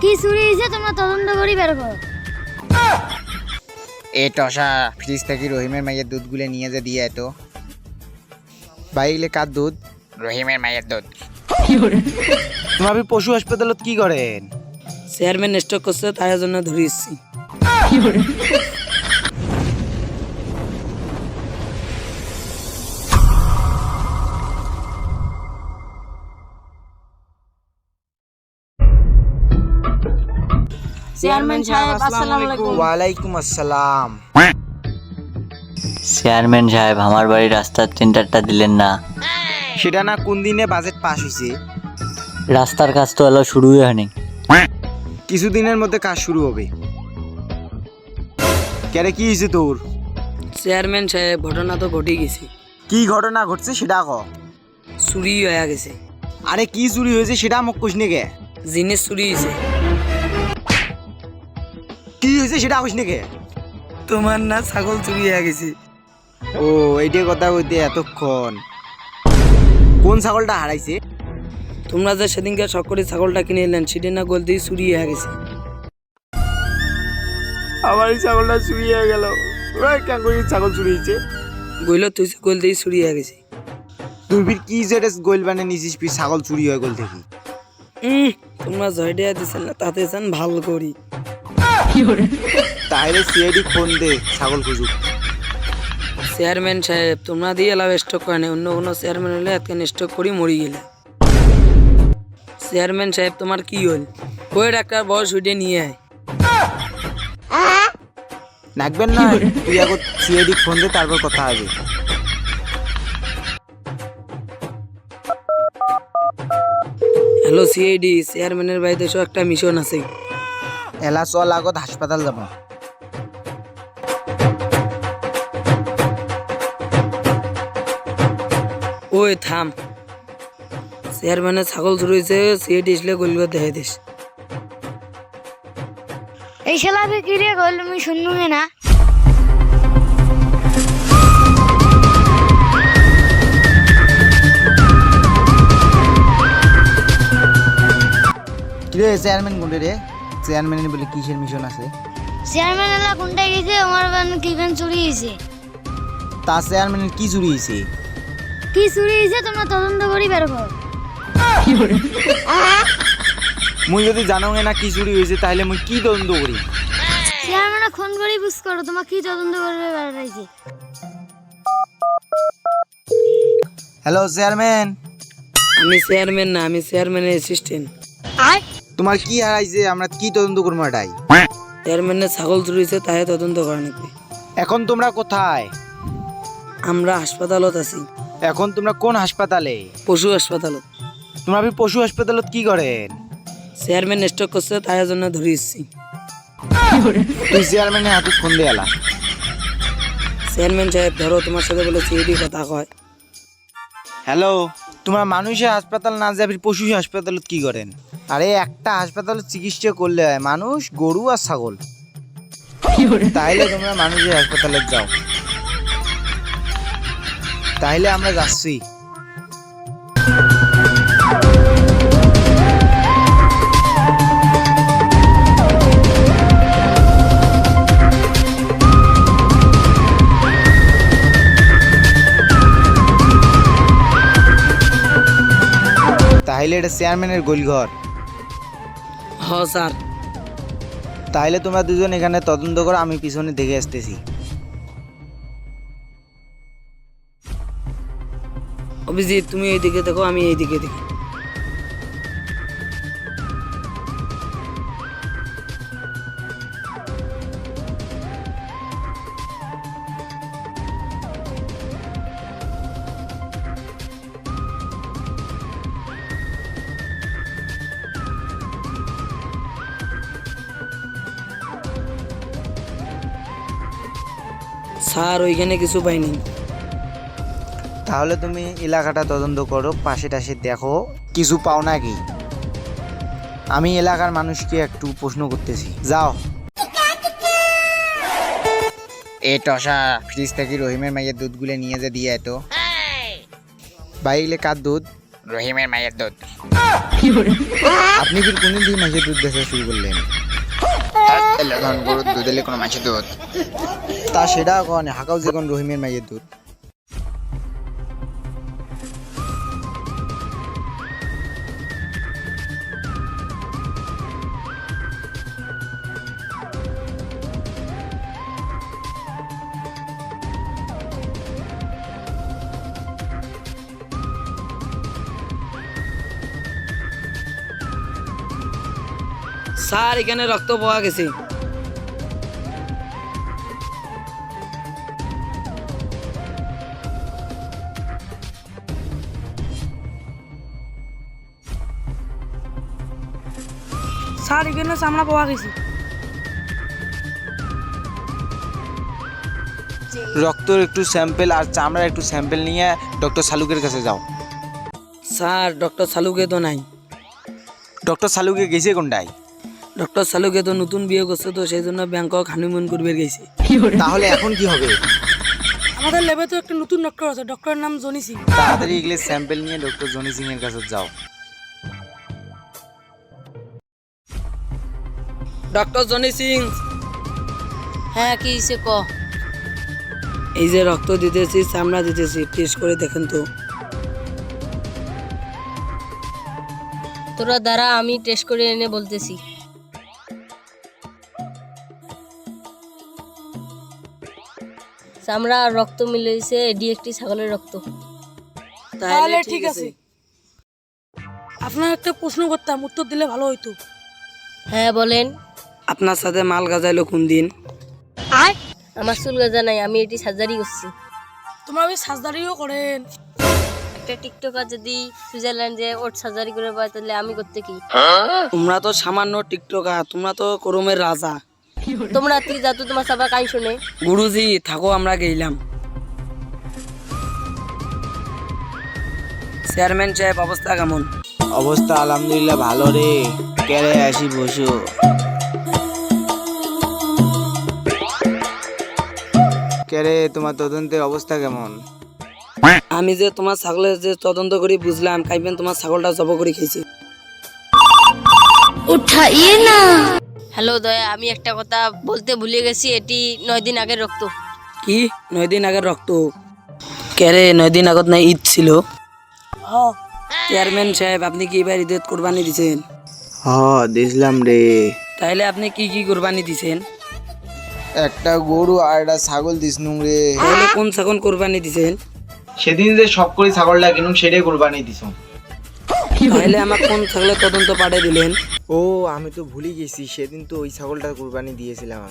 কি চুরি হয়েছে তোমরা তদন্ত করি বের করো। এ টসা ফ্রিজ থেকে রহিমের মায়ের দুধগুলো নিয়ে যে দিয়ে এতো। ভাই এগুলো কার দুধ? রহিমের মায়ের দুধ। তোমার পশু হাসপাতালত কি করেন? চেয়ারম্যান স্টক করছে তার জন্য ধরে এসছি। চেয়ারম্যান সাহেব আসসালামু আলাইকুম। ওয়ালাইকুম আসসালাম। চেয়ারম্যান সাহেব আমার বাড়ির রাস্তার টেন্ডারটা দিলেন না। সেটা না কোন দিনে বাজেট পাস হয়েছে? রাস্তার কাজ তো এলো শুরুই হয়নি। কিছুদিনের মধ্যে কাজ শুরু হবে। কেরে কি হয়েছে তোর? চেয়ারম্যান সাহেব ঘটনা তো ঘটে গেছে, কি ঘটনা ঘটছে সেটা ক। চুরি হয়ে গেছে। আরে কি চুরি হয়েছে সেটা মোক কইস নে কে? জিনিস চুরি হয়েছে। কি হয়েছে সেটা কইস নে কে? তোমার না ছাগল চুরি হয়ে গেছে। ও এইটা কথা কইতে এতক্ষণ। কোন ছাগলটা হারাইছে? তোমরা যে সেদিনকে শখ করে ছাগলটা কিনে এলেন সেটা না গোল দিয়ে চুরি হয়ে গেছে। আমার এই ছাগলটা চুরি হয়ে গেল। কেন করে ছাগল চুরি হয়েছে? গইল তুই গোল দিয়ে চুরি হয়ে গেছে। তুই ফির কি জেরে গোল বানে নিছিস ফির ছাগল চুরি হয়ে গেল দেখি। তোমরা জয়ডিয়া দিছেন না তাতে চান ভাল করি। তাহলে সিআইডি ফোন দে ছাগল খুঁজুক। চেয়ারম্যান সাহেব তোমরা দিয়ে এলাও স্টক করে না, অন্য কোনো চেয়ারম্যান হলে এতকে স্টক করি মরি গেলে। চেয়ারম্যান সাহেব তোমার কি হল? ওই ডাক্তার বয়স উঠে নিয়ে আয়। নাকবেন না, তুই এখন সিআইডি ফোন দে তারপর কথা হবে। হ্যালো সিআইডি, চেয়ারম্যানের বাড়িতে এসো, একটা মিশন আছে। এলা চল আগত হাসপাতাল যাব। ওই থাম, চেয়ারম্যানের ছাগল চুরি হয়েছে, সিআইডি আসলে গলিব দেখে দিস। এই শালা কি রে কইল আমি শুনুগে না। কিরে চেয়ারম্যান কোনটা রে? চেয়ারম্যানের বলে কিসের মিশন আছে? চেয়ারম্যান এলা কোনটা গেছে আমার বান কিবেন চুরি হয়েছে। তা চেয়ারম্যানের কি চুরি হয়েছে? কি চুরি হয়েছে তোমরা তদন্ত করি বের করো। মুই যদি জানো না কি চুরি হয়েছে তাহলে মুই কি তদন্ত করি? চেয়ারম্যান ফোন করি বুঝ করো তোমার কি তদন্ত করবে বের হয়েছে। Hello chairman. আমি চেয়ারম্যান না, আমি চেয়ারম্যানের অ্যাসিস্ট্যান্ট। তোমার কি হারাইছে? আমরা কি তদন্ত করবো এটাই? চেয়ারম্যানের ছাগল চুরি হয়েছে তাই তদন্ত করে নাকি। এখন তোমরা কোথায়? আমরা হাসপাতালত আছি। এখন তোমরা কোন হাসপাতালে? পশু হাসপাতালত। তোমরা পশু হাসপাতালত কি করেন? চেয়ারম্যান স্টক করছে তাই জন্য ধরে এসছি। তুই চেয়ারম্যানের হাতে ফোন দিয়ে এলা। চেয়ারম্যান সাহেব ধরো, তোমার সাথে বলে সিআইডি কথা কয়। হ্যালো, তোমরা মানুষের হাসপাতাল না যাবি পশু হাসপাতালত কি করেন? আরে একটা হাসপাতালে চিকিৎসা করলে হয় মানুষ, গরু আর ছাগল। তাইলে তোমরা মানুষের হাসপাতালে যাও। তাইলে আমরা যাচ্ছি। তাহলে এটা চেয়ারম্যানের গোলঘর। হ স্যার। তাহলে তোমরা দুজন এখানে তদন্ত করো, আমি পিছনে দেখে আসতেছি। অভিজিৎ তুমি এইদিকে দেখো, আমি এইদিকে দেখি। স্যার ওইখানে কিছু পাইনি। তাহলে তুমি এলাকাটা তদন্ত করো, পাশে টাশে দেখো কিছু পাও নাকি। আমি এলাকার মানুষকে একটু প্রশ্ন করতেছি, যাও। এ টসা ফ্রিজ থেকে রহিমের মায়ের দুধগুলো নিয়ে যে দিয়ে এতো। ভাই এগুলো কার দুধ? রহিমের মায়ের দুধ। আপনি কি কোনদিন দিয়ে মাছের দুধ বেচা শুরু করলেন? এখন গরুর দুধ এলে কোনো মাছের দুধ? তা সেটা কনে হাকাও যে কোন রহিমের মাইয়ের দুধ। স্যার এখানে রক্ত পাওয়া গেছে। স্যার এখানে চামড়া পাওয়া গেছে। রক্তর একটু স্যাম্পেল আর চামড়ার একটু স্যাম্পেল নিয়ে ডক্টর সালুকের কাছে যাও। স্যার ডক্টর সালুকে তো নাই। ডক্টর সালুকে গেছে কোনটাই? ডক্টর সালুকে তো নতুন বিয়ে করছে, তো সেই জন্য ব্যাংকক হানিমুন করবে গেছে। তাহলে এখন কি হবে? আমাদের ল্যাবে তো একটা নতুন ডক্টর আছে, ডক্টরের নাম জনি সিং। তাড়াতাড়ি এগুলো স্যাম্পেল নিয়ে ডক্টর জনি সিং এর কাছে যাও। ডক্টর জনি সিং, হ্যাঁ কি সে ক। এই যে রক্ত দিতেছি, চামড়া দিতেছি, টেস্ট করে দেখেন তো। তোরা দ্বারা আমি টেস্ট করে এনে বলতেছি। চামড়া আর রক্ত মিলেছে, এটি একটি ছাগলের রক্ত। তাহলে ঠিক আছে। আপনার একটা প্রশ্ন করতাম, উত্তর দিলে ভালো হইতো। হ্যাঁ বলেন। আপনার সাথে মাল গাজাইলো কোন দিন? আমার চুল গাজা নাই, আমি এটি সার্জারি করছি। তোমরা ওই সার্জারিও করেন? একটা টিকটকার যদি সুইজারল্যান্ডে ওর সার্জারি করে পায় তাহলে আমি করতে কি? তোমরা তো সামান্য টিকটকার, তোমরা তো করমের রাজা। তোমরা তুই যা তো তোমার সবার কাই শুনে। গুরুজি থাকো, আমরা গেলাম। চেয়ারম্যান সাহেব অবস্থা কেমন? অবস্থা আলহামদুলিল্লাহ ভালো রে। কেরে আসি বসো। কেরে তোমার তদন্তের অবস্থা কেমন? আমি যে তোমার ছাগলের যে তদন্ত করি বুঝলাম, কাইবেন তোমার ছাগলটা জব করে খেয়েছি। উঠাইয়ে না। হ্যালো দয়া, আমি একটা কথা বলতে ভুলে গেছি, এটি 9 দিন আগের রক্ত। কি 9 দিন আগের রক্ত? কেরে 9 দিন আগত না ঈদ ছিল? হ্যাঁ। চেয়ারম্যান সাহেব আপনি কি এবার ঈদের কোরবানি দিছেন? দিছিলাম রে। তাইলে আপনি কি কি কোরবানি দিছেন? একটা গরু আর একটা ছাগল দিছনু রে। তাহলে কোন ছাগল কোরবানি দিছেন? সেদিন যে সব করে ছাগলটা কিনুম সেটাই কোরবানি দিছুম। তাহলে আমার কোন ছাগলের তদন্ত পাঠিয়ে দিলেন? ও আমি তো ভুলে গেছি, সেদিন তো ওই ছাগলটা কোরবানি দিয়েছিলাম।